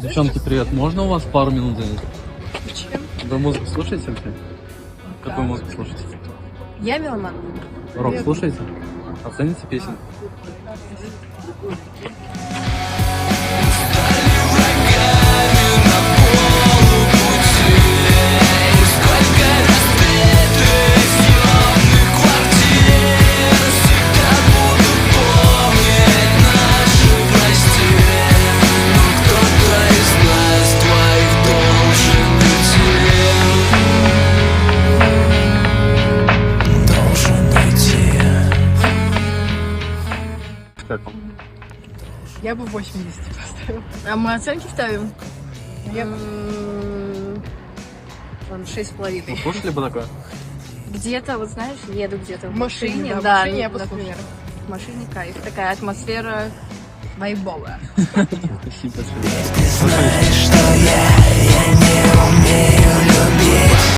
Девчонки, привет. Можно у вас пару минут занять? Чем? Вы музыку слушаете вообще? Какую музыку слушаете? Я меломан. Рок слушаете? Оцените песню? Как вам? Я бы 80 поставила. А мы оценки ставим? Я бы... 6,5. Вы слушали бы такое? Где-то, вот знаешь, еду где-то в машине, машине, да, в машине я ну, послушаю. например, в машине кайф, такая атмосфера Вайбовая. Спасибо большое. Знаешь, что я